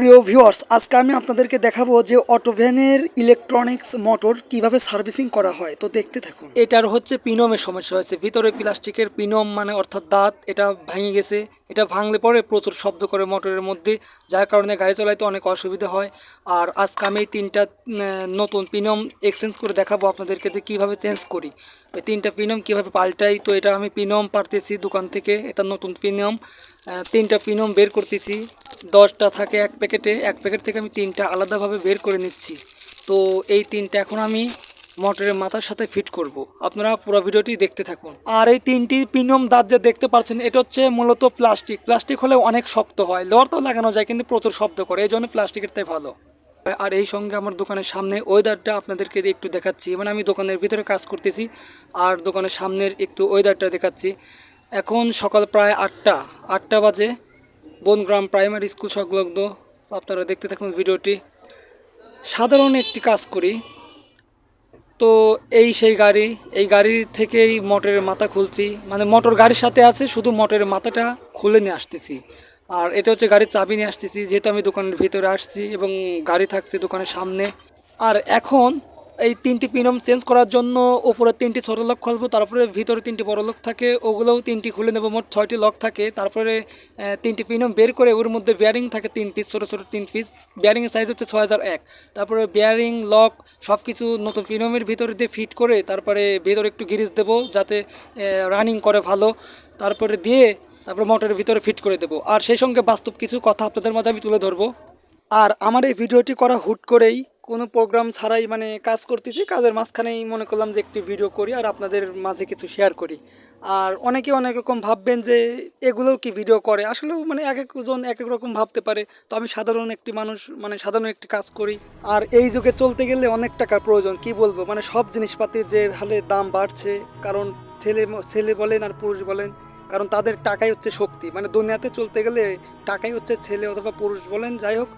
প্রিয় ভিউয়ার্স, আজকে আমি আপনাদেরকে দেখাবো যে অটোভ্যানের ইলেকট্রনিক্স মোটর কিভাবে সার্ভিসিং করা হয়। তো দেখতে থাকুন। এটার হচ্ছে পিনমের সমস্যা হয়েছে, ভিতরে প্লাস্টিকের পিনম মানে অর্থাৎ দাঁত এটা ভেঙে গেছে। এটা ভাঙলে পরে প্রচুর শব্দ করে মোটরের মধ্যে, যার কারণে গাড়ি চালাইতে অনেক অসুবিধা হয়। আর আজকে আমি এই তিনটা নতুন পিনম এক্সচেঞ্জ করে দেখাবো আপনাদেরকে যে কীভাবে চেঞ্জ করি, ওই তিনটা পিনম কীভাবে পাল্টাই। তো এটা আমি পিনম পারতেছি দোকান থেকে, এটা নতুন পিনম। তিনটা পিনম বের করতেছি, 10টা থাকে এক প্যাকেটে, এক প্যাকেট থেকে আমি তিনটা আলাদাভাবে বের করে নিচ্ছি। তো এই তিনটা এখন আমি মোটরের মাথার সাথে ফিট করব। আপনারা পুরো ভিডিওটি দেখতে থাকুন। আর এই তিনটি পিনম দাঁত যে দেখতে পাচ্ছেন, এটা হচ্ছে মূলত প্লাস্টিক হলে অনেক শক্ত হয়, লোহার তো লাগানো যায় কিন্তু প্রচুর শব্দ করে, এই জন্য প্লাস্টিকের তাই ভালো। আর এই সঙ্গে আমার দোকানের সামনে ওয়েদারটা আপনাদেরকে একটু দেখাচ্ছি, মানে আমি দোকানের ভিতরে কাজ করতেছি আর দোকানের সামনের একটু ওয়েদারটা দেখাচ্ছি। এখন সকাল প্রায় 8টা বাজে, বনগ্রাম প্রাইমারি স্কুল সংলগ্ন। আপনারা দেখতে থাকুন ভিডিওটি। সাধারণ একটি কাজ করি। তো এই সেই গাড়ি, এই গাড়ির থেকেই মোটরের মাথা খুলছি, মানে মোটর গাড়ির সাথে আছে, শুধু মোটরের মাথাটা খুলে নিয়ে আসতেছি। আর এটা হচ্ছে গাড়ির চাবি নিয়ে আসতেছি, যেহেতু আমি দোকানের ভিতরে আসছি এবং গাড়ি থাকছে দোকানের সামনে। আর এখন এই তিনটি পিনম চেঞ্জ করার জন্য উপরে তিনটি ছোটো লক খুলবো, তারপরে ভিতরে তিনটি বড় লক থাকে, ওগুলোও তিনটি খুলে নেবো। মোট 6টি লক থাকে। তারপরে তিনটি পিনম বের করে ওর মধ্যে বেয়ারিং থাকে 3 পিস, ছোটো ছোটো 3 পিস। বেয়ারিংয়ের সাইজ হচ্ছে 6001। তারপরে বেয়ারিং লক সব কিছু নতুন পিনমের ভিতরে দিয়ে ফিট করে, তারপরে ভিতরে একটু গ্রিজ দেবো যাতে রানিং করে ভালো। তারপরে মোটরের ভিতরে ফিট করে দেবো। আর সেই সঙ্গে বাস্তব কিছু কথা আপনাদের মাঝে আমি তুলে ধরবো। আর আমার এই ভিডিওটি করা হুট করেই, কোনো প্রোগ্রাম ছাড়াই, মানে কাজ করতেছি, কাজের মাঝখানেই মনে করলাম যে একটি ভিডিও করি আর আপনাদের মাঝে কিছু শেয়ার করি। আর অনেকে অনেক রকম ভাববেন যে এগুলোও কি ভিডিও করে, আসলেও মানে এক একজন এক এক রকম ভাবতে পারে। তো আমি সাধারণ একটি মানুষ, মানে সাধারণ একটি কাজ করি। আর এই যুগে চলতে গেলে অনেক টাকার প্রয়োজন, কি বলবো, মানে সব জিনিসপাতির যে হালে দাম বাড়ছে। কারণ ছেলে বলেন আর পুরুষ বলেন, কারণ তাদের টাকাই হচ্ছে শক্তি, মানে দুনিয়াতে চলতে গেলে টাকাই হচ্ছে ছেলে অথবা পুরুষ বলেন, যাই হোক,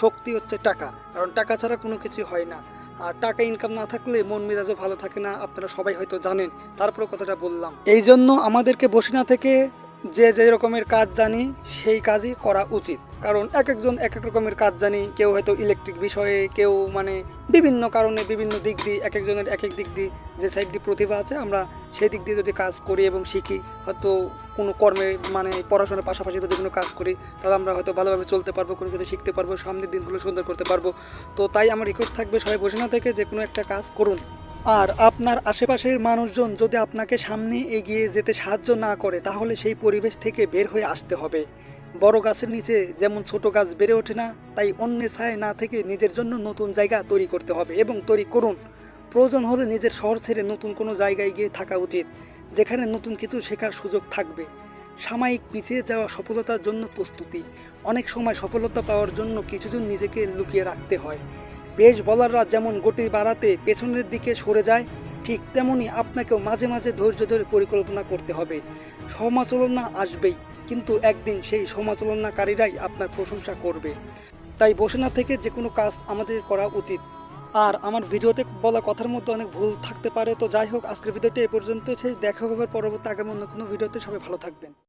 শক্তি হচ্ছে টাকা। কারণ টাকা ছাড়া কোনো কিছু হয় না। আর টাকা ইনকাম না থাকলে মন মেজাজও ভালো থাকে না, আপনারা সবাই হয়তো জানেন। তারপরে কথাটা বললাম, এই জন্য আমাদেরকে বসে না থেকে যে যে রকমের কাজ জানি সেই কাজই করা উচিত। কারণ এক একজন এক এক রকমের কাজ জানি, কেউ হয়তো ইলেকট্রিক বিষয়ে, কেউ মানে বিভিন্ন কারণে বিভিন্ন দিক দিয়ে, এক একজনের এক এক দিক দিয়ে যে সাইড দিয়ে প্রতিভা আছে, আমরা সেই দিক দিয়ে যদি কাজ করি এবং শিখি, হয়তো কোনো কর্মে, মানে পড়াশোনার পাশাপাশি যদি কোনো কাজ করি, তাহলে আমরা হয়তো ভালোভাবে চলতে পারবো, কোনো কিছু শিখতে পারবো, সামনের দিনগুলো সুন্দর করতে পারবো। তো তাই আমার রিকোয়েস্ট থাকবে, সবাই বসে না থেকে যে কোনো একটা কাজ করুন। আর আপনার আশেপাশের মানুষজন যদি আপনাকে সামনে এগিয়ে যেতে সাহায্য না করে, তাহলে সেই পরিবেশ থেকে বের হয়ে আসতে হবে। বড় গাছের নিচে যেমন ছোট গাছ বেড়ে ওঠে না, তাই অন্যের ছায়ায় না থেকে নিজের জন্য নতুন জায়গা তৈরি করতে হবে এবং তৈরি করুন। প্রয়োজন হলে নিজের শহর ছেড়ে নতুন কোনো জায়গায় গিয়ে থাকা উচিত, যেখানে নতুন কিছু শেখার সুযোগ থাকবে। সাময়িক পিছিয়ে যাওয়া সফলতার জন্য প্রস্তুতি। অনেক সময় সফলতা পাওয়ার জন্য কিছুজন নিজেকে লুকিয়ে রাখতে হয়। পেস বলাররা যেমন গতি বাড়াতে পেছনের দিকে সরে যায়, ঠিক তেমনি আপনাকেও মাঝে মাঝে ধৈর্য ধরে পরিকল্পনা করতে হবে। সমালোচনা আসবেই, কিন্তু একদিন সেই সমালোচনাকারীরাই আপনার প্রশংসা করবে। তাই বসে না থেকে যে কোনো কাজ আমাদের করা উচিত। আর আমার ভিডিওতে বলা কথার মধ্যে অনেক ভুল থাকতে পারে। তো যাই হোক, আজকের ভিডিওটি এ পর্যন্ত শেষ। দেখা হবে পরবর্তী আগামী অন্য কোনো ভিডিওতে। সবাই ভালো থাকবেন।